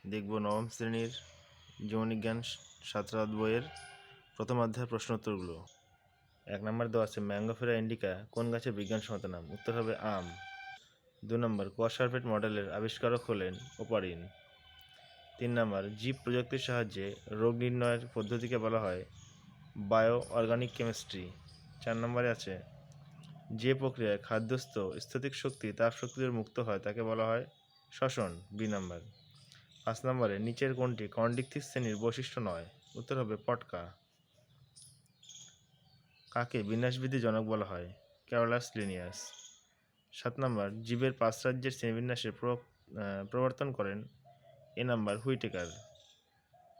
দেখব নবম শ্রেণীর জীবনবিজ্ঞান ছাত্রাবাদ বইয়ের প্রথম অধ্যায়ের প্রশ্ন উত্তরগুলো। 1 নম্বর দেওয়া আছে ম্যাঙ্গোফেরা ইন্ডিকা কোন গাছের বিজ্ঞানসম্মত নাম? উত্তর হবে আম। 2 নম্বর কোয়াসারপেট মডেলের আবিষ্কারক হলেন ওপারিন। 3 নম্বর জীব প্রযুক্তির সাহায্যে রোগ নির্ণয়ের পদ্ধতিকে বলা হয় বায়ো অর্গানিক কেমিস্ট্রি। 4 নম্বরে আছে যে প্রক্রিয়ায় খাদ্যস্থ স্থিতিক শক্তি তাপ শক্তিতে মুক্ত হয় তাকে বলা হয় শ্বসন। বি নম্বর। 5 নম্বরে নিচের কোনটি কন্ডিকথিস শ্রেণীর বৈশিষ্ট্য নয়? উত্তর হবে পটকা। কাকে বিন্যাসবিধি জনক বলা হয়? Carolus Linnaeus. 7 নম্বর জীবের 5 রাজ্যের শ্রেণীবিন্যাসের প্রবর্তন করেন এ নাম্বার হুইটেকার।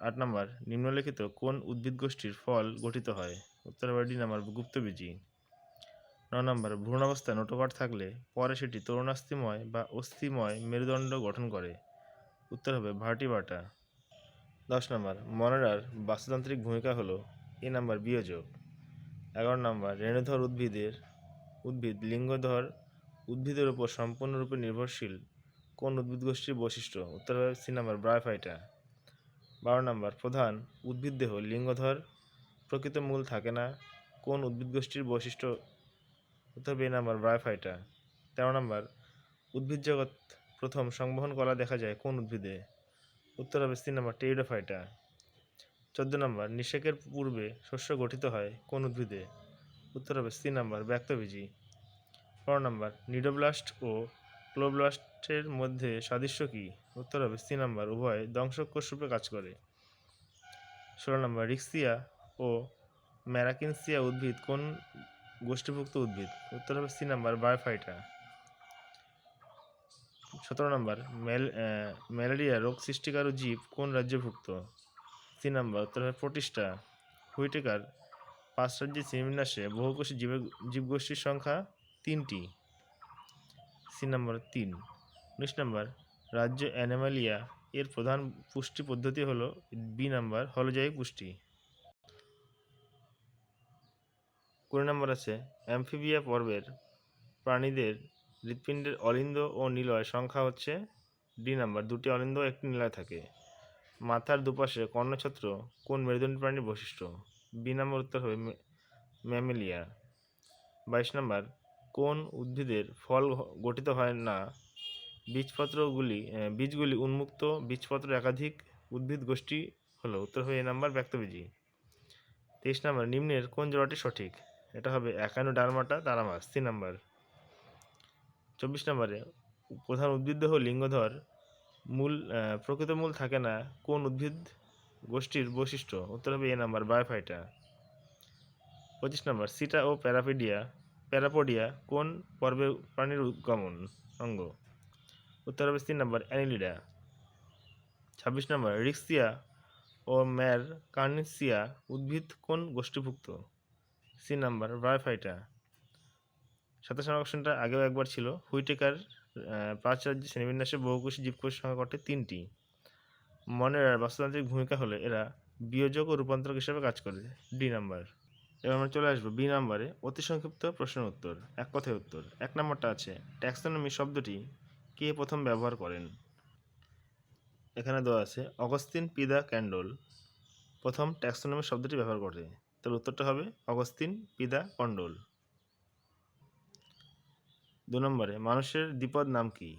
8 নম্বর নিম্নলিখিত কোন উদ্ভিদ গোষ্ঠীর ফল গঠিত হয়? উত্তর হবে ডি নাম্বার গুপ্তবীজী। 9 নম্বর ভ্রূণাবস্থায় নোটোকট থাকলে পরে সেটি তরুণাস্থিময় বা অস্থিময় মেরুদণ্ড গঠন করে। উত্তর হবে ভার্টিবাটা। 10 নম্বর মনেরার বাস্তুতান্ত্রিক ভূমিকা হলো এ নাম্বার বিয়োজক। 11 নম্বর রেণুধর উদ্ভিদ লিঙ্গধর উদ্ভিদের উপর সম্পূর্ণরূপে নির্ভরশীল কোন উদ্ভিদ গোষ্ঠীর বৈশিষ্ট্য? উত্তর হবে সি নাম্বার ব্রায়োফাইটা। 12 নম্বর প্রধান উদ্ভিদদেহ লিঙ্গধর প্রকৃত মূল থাকে না কোন উদ্ভিদ গোষ্ঠীর বৈশিষ্ট্য? উত্তর হবে এ নাম্বার ব্রায়োফাইটা। 13 নম্বর উদ্ভিদ জগৎ প্রথম সংবহন কলা দেখা যায় কোন উদ্ভিদে? উত্তর হবে সি নাম্বার টেরিডোফাইটা। 14 নম্বর নিষেকের পূর্বে শস্য গঠিত হয় কোন উদ্ভিদে? উত্তর হবে সি নাম্বার ব্যক্তবীজী। 15 নম্বর নিডোব্লাস্ট ও ক্লোব্লাস্টের মধ্যে সাদৃশ্য কী? উত্তর হবে সি নাম্বার উভয় দংশক কোষ রূপে কাজ করে। 16 নম্বর রিক্সিয়া ও ম্যারাকিনসিয়া উদ্ভিদ কোন গোষ্ঠীভুক্ত উদ্ভিদ? উত্তর হবে সি নাম্বার বায়োফাইটা। 17 নম্বর ম্যালেরিয়া রোগ সৃষ্টিকারী জীব কোন রাজ্যভুক্ত? সি নাম্বার উত্তর হবে প্রোটিস্টা। হুইটেকার 5 রাজ্যের শ্রেণীবিন্যাসে বহুকোষী জীবগোষ্ঠীর সংখ্যা 3টি। C number 3। 19 নম্বর রাজ্য অ্যানিমালিয়া এর প্রধান পুষ্টি পদ্ধতি হলো বি নাম্বার হলোজৈবিক পুষ্টি। 20 নম্বর আছে অ্যামফিবিয়া পর্বের প্রাণীদের হৃৎপিণ্ডের অলিন্দ ও নিলয় সংখ্যা হচ্ছে ডি নাম্বার 2টি অলিন্দ ও 1টি নিলয় থাকে। মাথার দুপাশে কর্ণছত্র কোন মেরুদণ্ডী প্রাণীর বৈশিষ্ট্য? বি নাম্বার উত্তর হবে ম্যামেলিয়া। 22 নম্বর কোন উদ্ভিদের ফল গঠিত হয় না বীজগুলি উন্মুক্ত বীজপত্র একাধিক উদ্ভিদ গোষ্ঠী হলো? উত্তর হবে এ নাম্বার ব্যক্তবীজী। 23 নম্বর নিম্নের কোন জোড়াটি সঠিক? এটা হবে একানোডার্মাটা তারামাস। 3 নম্বর। 24 নম্বরে প্রধান উদ্ভিদদেহ লিঙ্গধর প্রকৃত মূল থাকে না কোন উদ্ভিদ গোষ্ঠীর বৈশিষ্ট্য? উত্তর হবে এ নাম্বার বায়োফাইটা। 25 নম্বর সিটা ও প্যারাপোডিয়া কোন পর্বের প্রাণীর গমন অঙ্গ? উত্তর হবে সি নাম্বার অ্যানিলিডা। 26 নম্বর রিক্সিয়া ও কার্নিসিয়া উদ্ভিদ কোন গোষ্ঠীভুক্ত? C number Bryophyta. 27 নম্বর কোশ্চেনটা আগেও একবার ছিল। হুইটেকার 5 রাজ্যের শ্রেণীবিন্যাসে বহুকোষী জীবকোষের সংখ্যা ঘটে 3টি। মনেরার বাস্তুতান্ত্রিক ভূমিকা হলে এরা বিয়োজক ও রূপান্তরক হিসেবে কাজ করে। D number. এবার আমরা চলে আসবো বি নাম্বারে অতি সংক্ষিপ্ত প্রশ্নের উত্তর, এক কথায় উত্তর। 1 নম্বরটা আছে ট্যাক্সোনমি শব্দটি কে প্রথম ব্যবহার করেন? এখানে দেওয়া আছে অগস্তিন পি দ্য ক্যান্ডল প্রথম ট্যাক্সোনমি শব্দটি ব্যবহার করে। তার উত্তরটা হবে অগস্তিন পি দ্য কন্ডল। 2 নম্বরে মানুষের দ্বিপদ নাম কি?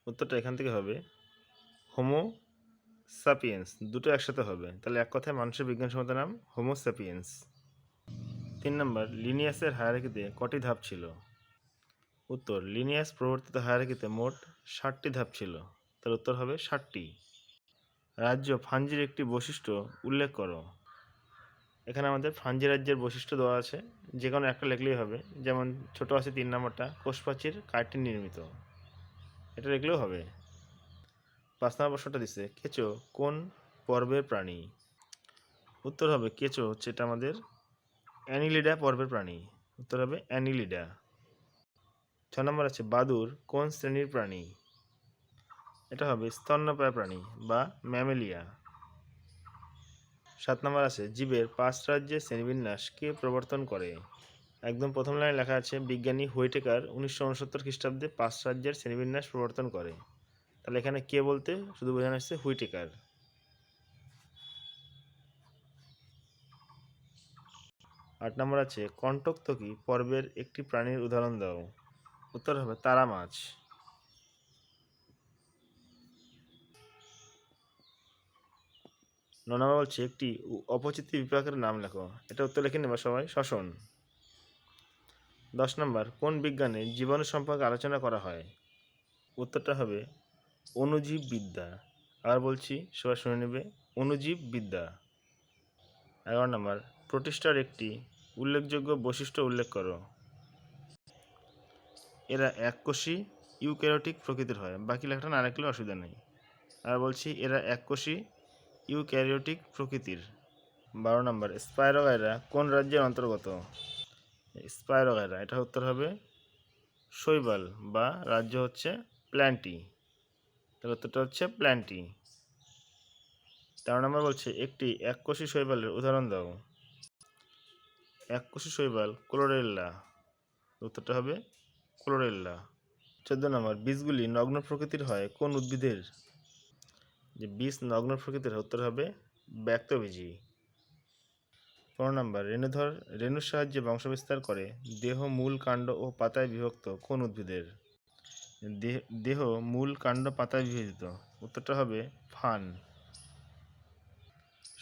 উত্তরটা এখান থেকে হবে হোমো স্যাপিয়েন্স। দুটো একসাথে হবে, তাহলে এক কথায় মানুষের বিজ্ঞানসম্মত নাম হোমো স্যাপিয়েন্স। 3 নম্বর লিনিয়াসের হায়ারার্কিতে কটি ধাপ ছিল? উত্তর লিনিয়াস প্রবর্তিত হায়ারার্কিতে মোট 60টি ধাপ ছিল। তার উত্তর হবে 60টি। রাজ্য ফাঞ্জির একটি বৈশিষ্ট্য উল্লেখ করো। এখানে আমাদের ফাঞ্জি রাজ্যের বৈশিষ্ট্য দেওয়া আছে, যে কোনো একটা লিখলেই হবে। যেমন ছোট আছে 3 নম্বরটা কোষপ্রাচীর কাইটিন নির্মিত, এটা লিখলেও হবে। 5 নম্বর প্রশ্নটা দিচ্ছে কেঁচো কোন পর্বের প্রাণী? উত্তর হবে কেঁচো হচ্ছে এটা আমাদের অ্যানিলিডা পর্বের প্রাণী। উত্তর হবে অ্যানিলিডা। 6 নম্বর আছে বাদুড় কোন শ্রেণীর প্রাণী? এটা হবে স্তন্যপায়ী প্রাণী বা ম্যামেলিয়া। 7 নম্বর আছে জীবের 5 রাজ্যের শ্রেণীবিন্যাস কে প্রবর্তন করে? একদম প্রথম লাইনে লেখা আছে বিজ্ঞানী হুইটেকার 1969 খ্রিস্টাব্দে 5 রাজ্যের শ্রেণীবিন্যাস প্রবর্তন করে। তাহলে এখানে কে বলতে শুধু বোঝানো হচ্ছে হুইটেকার। 8 নম্বর আছে কণ্টকতকী পর্বের একটি প্রাণীর উদাহরণ দাও। উত্তর হবে তারা মাছ। 9 নম্বর বলছে একটি অপচিতি বিপাকের নাম লেখো। এটা উত্তর লিখে নেবা সবাই, শ্বসন। 10 নম্বর কোন বিজ্ঞানে জীবাণু সম্পর্কে আলোচনা করা হয়। উত্তরটা হবে অণুজীব বিদ্যা। আর বলছি সবাই শুনে নেবে, অণুজীব বিদ্যা। 11 নম্বর প্রোটিস্টার একটি উল্লেখযোগ্য বৈশিষ্ট্য উল্লেখ করো। এরা এককোষী ইউক্যারিওটিক প্রকৃতির হয়, বাকি লেখাটা না লিখলে অসুবিধা নেই। আর বলছি এরা এককোষী ইউক্যারিওটিক প্রকৃতির। 12 নম্বর স্পাইরোগাইরা কোন রাজ্যের অন্তর্গত। স্পাইরোগাইরা এটা উত্তর হবে শৈবাল, বা রাজ্য হচ্ছে প্ল্যান্টি। তাহলে উত্তরটা হচ্ছে প্ল্যান্টি। 13 নম্বর বলছে একটি এককোষী শৈবালের উদাহরণ দাও। এককোষী শৈবাল ক্লোরেল্লা। উত্তরটা হবে ক্লোরেল্লা। 14 নম্বর বীজগুলি নগ্ন প্রকৃতির হয় কোন উদ্ভিদের। যে বীজ নগ্ন প্রকৃতির উত্তর হবে ব্যক্তবীজী। 15 নম্বর রেণুর সাহায্যে বংশবিস্তার করে দেহ, মূল, কাণ্ড ও পাতায় বিভক্ত কোন উদ্ভিদের। দেহ, মূল, কাণ্ড, পাতায় বিভাজিত। উত্তরটা হবে ফান।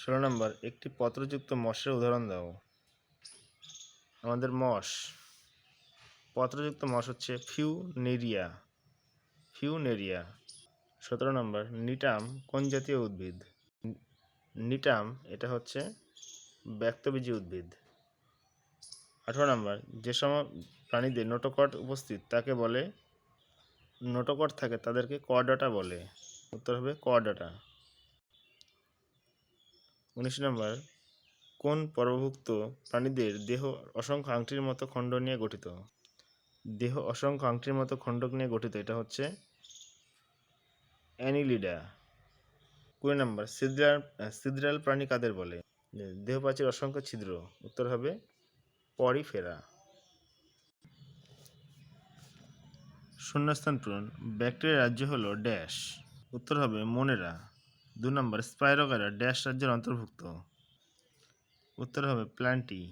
16 নম্বর একটি পত্রযুক্ত মশার উদাহরণ দাও। আমাদের মশ, পত্রযুক্ত মশ হচ্ছে ফিউনেরিয়া। 17 নম্বর নিটাম কোন জাতীয় উদ্ভিদ। নিটাম এটা হচ্ছে ব্যক্তবীজী উদ্ভিদ। 18 নম্বর যে সময় প্রাণীদের নোটোকট উপস্থিত তাকে বলে, নোটোকট থাকে তাদেরকে কর্ডাটা বলে। উত্তর হবে কর্ডাটা। 19 নম্বর কোন পর্বভুক্ত প্রাণীদের দেহ অসংখ্য আংটির মতো খণ্ড নিয়ে গঠিত। দেহ অসংখ্য আংটির মতো খণ্ডক নিয়ে গঠিত, এটা হচ্ছে অ্যানিলিডা। 20 নম্বর সিদ্রাল প্রাণী কাদের বলে। দেহপ্রাচীর অসংখ্য ছিদ্র। উত্তর হবে পরিফেরা। শূন্যস্থান পূরণ। ব্যাকটেরিয়া রাজ্য হলো ড্যাশ। উত্তর হবে মোনেরা। 2 নম্বর স্পাইরোগাইরা ড্যাশ রাজ্যের অন্তর্ভুক্ত। উত্তর হবে প্ল্যান্টি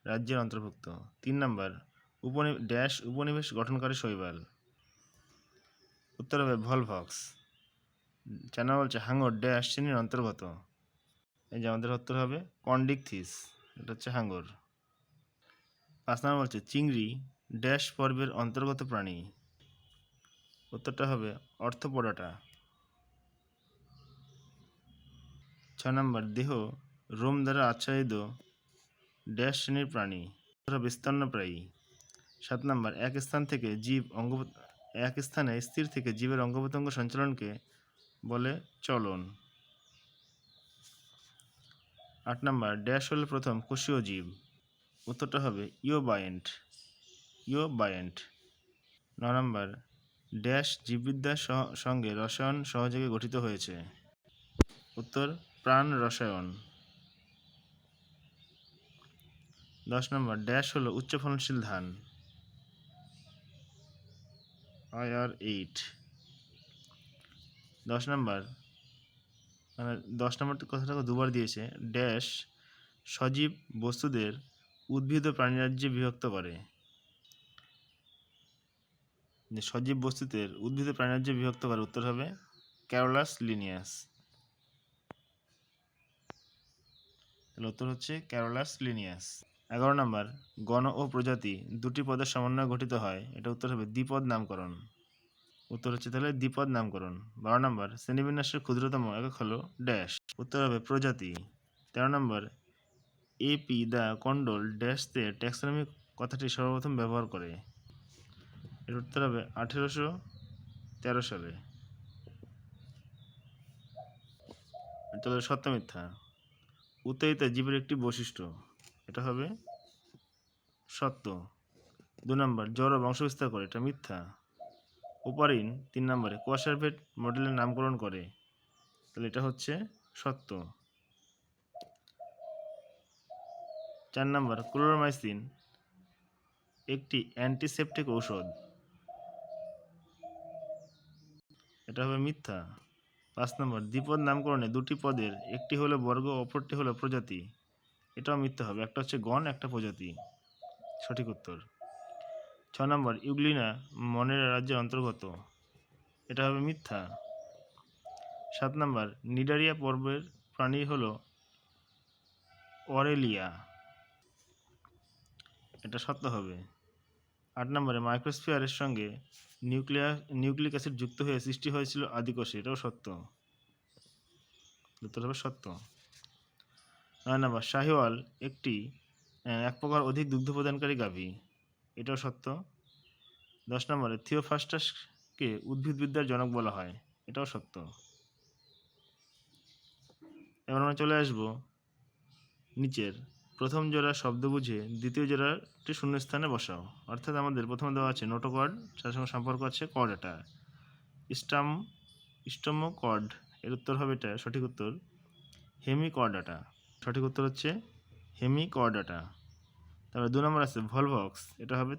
রাজ্যের অন্তর্ভুক্ত। 3 নম্বর ড্যাশ উপনিবেশ গঠনকারী শৈবাল। উত্তর হবে ভলভক্স। 4 নম্বর বলছে হাঙর ড্যাশ শ্রেণীর অন্তর্গত। এই যে আমাদের উত্তর হবে কন্ডিকথিস, এটা হচ্ছে হাঙর। 5 নম্বর বলছে চিংড়ি ড্যাশ পর্বের অন্তর্গত প্রাণী। উত্তরটা হবে অর্থোপোডাটা। 6 নম্বর দেহ রোম দ্বারা আচ্ছাদিত ড্যাশ শ্রেণীর প্রাণী। উত্তর হবে স্তন্যপ্রায়ী। 7 নম্বর এক স্থানে স্থির থেকে জীবের অঙ্গ প্রত্যঙ্গ সঞ্চালনকে বলে চলন। 8 নম্বর ড্যাশ হল প্রথম কোষীয় জীব। উত্তরটা হবে ইওবায়েন্ট। 9 নম্বর ড্যাশ জীববিদ্যার সঙ্গে রসায়ন সহযোগে গঠিত হয়েছে। উত্তর প্রাণ রসায়ন। 10 নম্বর ড্যাশ হলো উচ্চ ফলনশীল ধান। IR8। 10 নম্বর মানে 10 নম্বর কথাটাকে দুবার দিয়েছে। ড্যাশ সজীব বস্তুদের উদ্ভিদ ও প্রাণীরাজ্যে বিভক্ত করে। সজীব বস্তুদের উদ্ভিদ ও প্রাণীরাজ্যে বিভক্ত করে। উত্তর হবে ক্যারোলাস লিনিয়াস। তাহলে উত্তর হচ্ছে ক্যারোলাস লিনিয়াস। 11 নম্বর গণ ও প্রজাতি দুটি পদের সমন্বয়ে গঠিত হয়। এটা উত্তর হবে দ্বিপদ নামকরণ। উত্তর হচ্ছে তাহলে দ্বিপদ নামকরণ। 12 নম্বর শ্রেণীবিন্যাসের ক্ষুদ্রতম একক হলো ড্যাশ। উত্তর হবে প্রজাতি। 13 নম্বর AP দ্য কন্ডল ড্যাশতে ট্যাক্সোনমি কথাটি সর্বপ্রথম ব্যবহার করে। এর উত্তর হবে 1813 সালে। তাহলে সত্য মিথ্যা। উত্তেজিত জীবের একটি বৈশিষ্ট্য, এটা হবে সত্য। 2 নম্বর জড় বংশবিস্তার করে, এটা মিথ্যা। ওপারিন 3 নম্বরে কোয়াসারভেট মডেলের নামকরণ করে, তাহলে এটা হচ্ছে সত্য। 4 নম্বর ক্লোরোমাইসিন একটি অ্যান্টিসেপটিক ঔষধ। এটা হবে মিথ্যা। 5 নম্বর, দ্বিপদ নামকরণে দুটি পদের একটি হলো বর্গ, অপরটি হলো প্রজাতি। এটাও মিথ্যা হবে, একটা হচ্ছে গণ, একটা প্রজাতি। সঠিক উত্তর। 6 নম্বর, ইউগ্লিনা মনেরা রাজ্যের অন্তর্গত। এটা হবে মিথ্যা। 7 নম্বর, নিডারিয়া পর্বের প্রাণী হলো অরেলিয়া। এটা সত্য হবে। 8 নম্বরে, মাইক্রোস্ফিয়ারের সঙ্গে নিউক্লিক অ্যাসিড যুক্ত হয়ে সৃষ্টি হয়েছিল আদিকোষে। এটাও সত্য। উত্তর হবে সত্য। 9 নম্বর, শাহিওয়াল এক প্রকার অধিক দুগ্ধ প্রদানকারী গাভী। এটাও সত্য। 10 নম্বরে, থিওফ্রাস্টাসকে উদ্ভিদবিদ্যার জনক বলা হয়। এটাও সত্য। এবার আমরা চলে আসবো নিচের প্রথম জোড়া শব্দ বুঝে দ্বিতীয় জোড়াটি শূন্যস্থানে বসাও। অর্থাৎ আমাদের প্রথমে দেওয়া আছে নোটোকর্ড, তার সঙ্গে সম্পর্ক আছে কর্ডাটা। স্টমোকর্ড, এর উত্তর হবে এটা সঠিক উত্তর হেমিকর্ডাটা। সঠিক উত্তর হচ্ছে হেমিকর্ডাটা। তারপরে 2 নম্বর আছে ভলভক্স, এটা হবে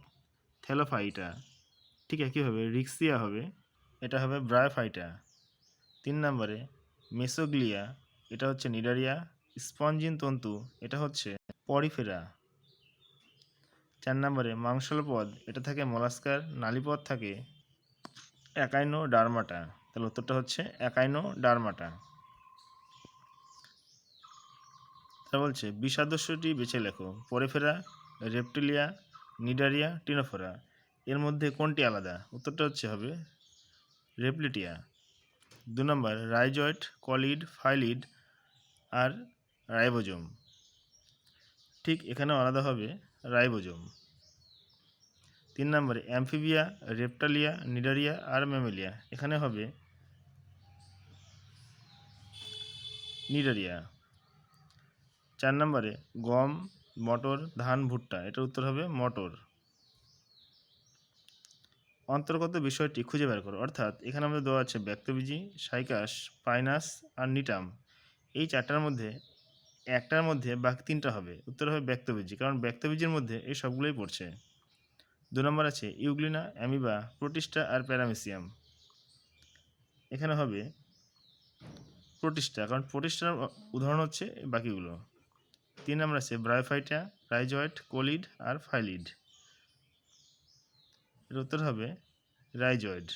থ্যালোফাইটা। ঠিক একইভাবে রিক্সিয়া হবে, এটা হবে ব্রায়োফাইটা। 3 নম্বরে মেসোগ্লিয়া, এটা হচ্ছে নিডারিয়া। স্পঞ্জিন তন্তু, এটা হচ্ছে পরিফেরা। 4 নম্বরে মাংসলপদ, এটা থাকে মলাস্কার। নালীপদ থাকে একাইনোডার্মাটা। তাহলে উত্তরটা হচ্ছে একাইনোডার্মাটা। তারা বলছে বিষাদস্যটি বেছে লেখো। Porifera, Reptilia, Cnidaria, Ctenophora. এর মধ্যে কোনটি আলাদা? উত্তরটা হবে রেপ্লিটিয়া। 2 নম্বর, রাইজয়েড, কলিড, ফাইলিড আর রাইবোজোম। ঠিক এখানেও আলাদা হবে রাইবোজোম। 3 নম্বরে অ্যামফিবিয়া, রেপ্টালিয়া, নিডারিয়া আর ম্যামেলিয়া। এখানে হবে নিডারিয়া। 4 নম্বরে গম, মটর, ধান, ভুট্টা। এটার উত্তর হবে মটর। অন্তর্গত বিষয়টি খুঁজে বের করো। অর্থাৎ এখানে আমাদের দেওয়া আছে ব্যক্তবীজি, সাইকাস, পাইনাস আর নিটাম। এই চারটার মধ্যে একটার মধ্যে বাকি তিনটা হবে। উত্তর হবে ব্যক্তবীজি, কারণ ব্যক্তবীজির মধ্যে এই সবগুলোই পড়ছে। 2 নম্বর আছে ইউগ্লিনা, অ্যামিবা, প্রোটিস্টা আর প্যারামেসিয়াম। এখানে হবে প্রোটিস্টা, কারণ প্রোটিস্টার উদাহরণ হচ্ছে বাকিগুলো। 3 নম্বর আছে ব্রায়োফাইটা, রাইজয়েড, কোলিড আর ফাইলিড। এর উত্তর হবে রাইজয়েড।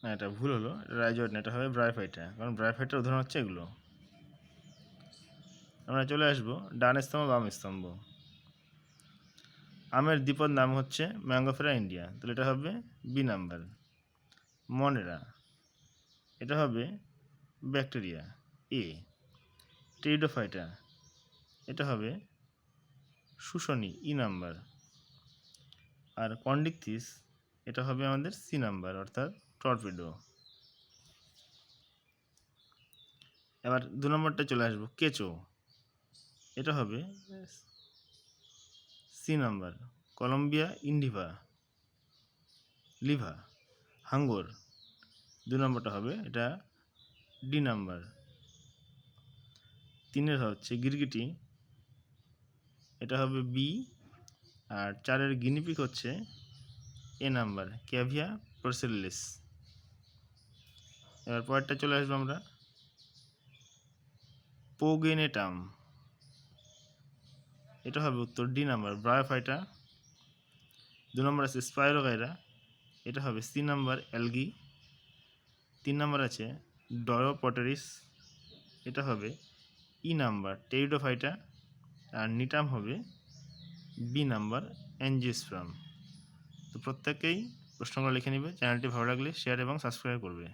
না, এটা ভুল হলো, রাইজয়েড না, এটা হবে ব্রায়োফাইটা, কারণ ব্রায়োফাইটার উদাহরণ হচ্ছে এগুলো। আমরা চলে আসবো ডান স্তম্ভ বাম স্তম্ভ। আমের দ্বিপদ নাম হচ্ছে ম্যাঙ্গোফেরা ইন্ডিয়া, তাহলে এটা হবে বি নাম্বার। মনেরা, এটা হবে ব্যাকটেরিয়া, এ। টেরিডোফাইটা, এটা হবে শুষণী, ই নাম্বার। আর কন্ডিকথিস, এটা হবে আমাদের সি নাম্বার, অর্থাৎ টর্পেডো। এবার 2 নম্বরটা চলে আসবো কেঁচো, এটা হবে সি নাম্বার। কলম্বিয়া ইন্ডিভা, লিভা। হাঙ্গর, 2 নম্বরটা হবে এটা ডি নাম্বার। 3 হচ্ছে গিরগিটি, এটা হবে বি। আর 4 গিনিপিগ হচ্ছে এ নাম্বার, ক্যাভিয়া প্রসেলিস। এবার পরেরটা চলে আসবো আমরা পোগেনেটাম, এটা হবে উত্তর ডি নাম্বার, ব্রায়োফাইটা। 2 নম্বর আছে স্পাইরোগাইরা, এটা হবে সি নাম্বার, অ্যালগি। 3 নম্বর আছে ডয়োপটেরিস, এটা হবে ই নাম্বার, টেরিডোফাইটা। আর নিটাম হবে বি নাম্বার, অ্যাঞ্জিওস্পার্ম। তো প্রত্যেকেই প্রশ্নগুলো লিখে নেবে। চ্যানেলটি ভালো লাগলে শেয়ার এবং সাবস্ক্রাইব করবে।